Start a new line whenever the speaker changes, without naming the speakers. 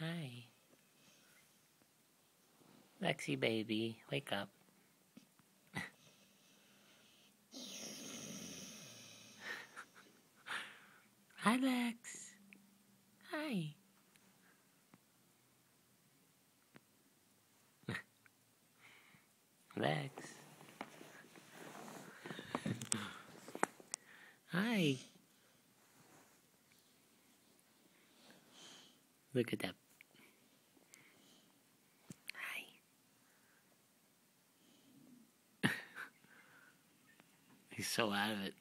Hi. Lexi baby, wake up. Hi, Lex. Hi. Lex. Hi. Look at that. Hi. He's so out of it.